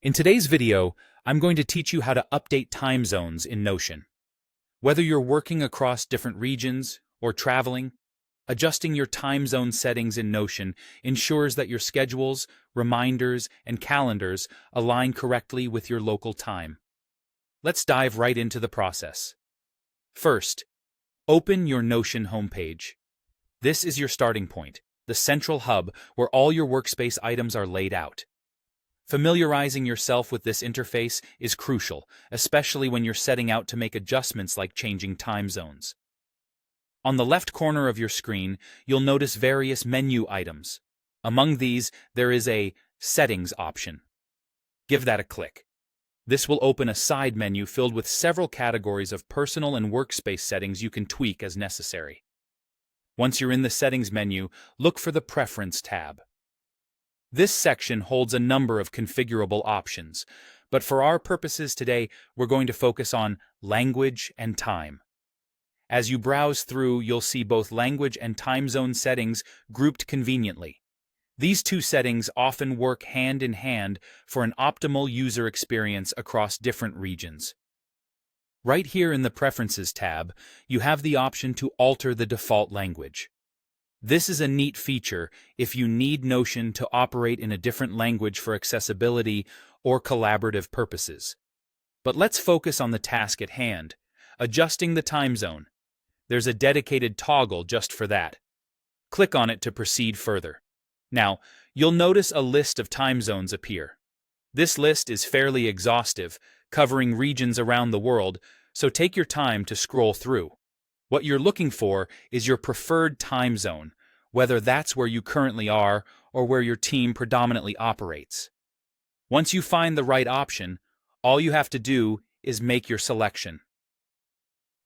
In today's video, I'm going to teach you how to update time zones in Notion. Whether you're working across different regions or traveling, adjusting your time zone settings in Notion ensures that your schedules, reminders, and calendars align correctly with your local time. Let's dive right into the process. First, open your Notion homepage. This is your starting point, the central hub where all your workspace items are laid out. Familiarizing yourself with this interface is crucial, especially when you're setting out to make adjustments like changing time zones. On the left corner of your screen, you'll notice various menu items. Among these, there is a Settings option. Give that a click. This will open a side menu filled with several categories of personal and workspace settings you can tweak as necessary. Once you're in the Settings menu, look for the Preference tab. This section holds a number of configurable options, but for our purposes today, we're going to focus on language and time. As you browse through, you'll see both language and time zone settings grouped conveniently. These two settings often work hand in hand for an optimal user experience across different regions. Right here in the Preferences tab, you have the option to alter the default language. This is a neat feature if you need Notion to operate in a different language for accessibility or collaborative purposes. But let's focus on the task at hand, adjusting the time zone. There's a dedicated toggle just for that. Click on it to proceed further. Now, you'll notice a list of time zones appear. This list is fairly exhaustive, covering regions around the world, so take your time to scroll through. What you're looking for is your preferred time zone, whether that's where you currently are or where your team predominantly operates. Once you find the right option, all you have to do is make your selection.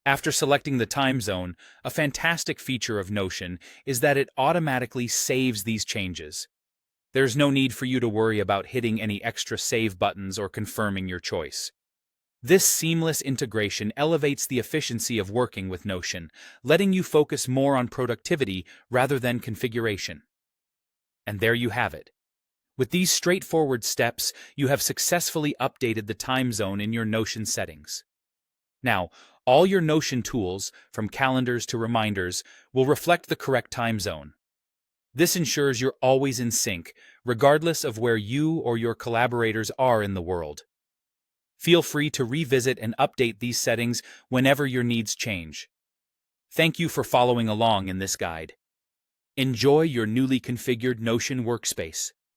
After selecting the time zone, a fantastic feature of Notion is that it automatically saves these changes. There's no need for you to worry about hitting any extra save buttons or confirming your choice. This seamless integration elevates the efficiency of working with Notion, letting you focus more on productivity rather than configuration. And there you have it. With these straightforward steps, you have successfully updated the time zone in your Notion settings. Now, all your Notion tools, from calendars to reminders, will reflect the correct time zone. This ensures you're always in sync, regardless of where you or your collaborators are in the world. Feel free to revisit and update these settings whenever your needs change. Thank you for following along in this guide. Enjoy your newly configured Notion workspace.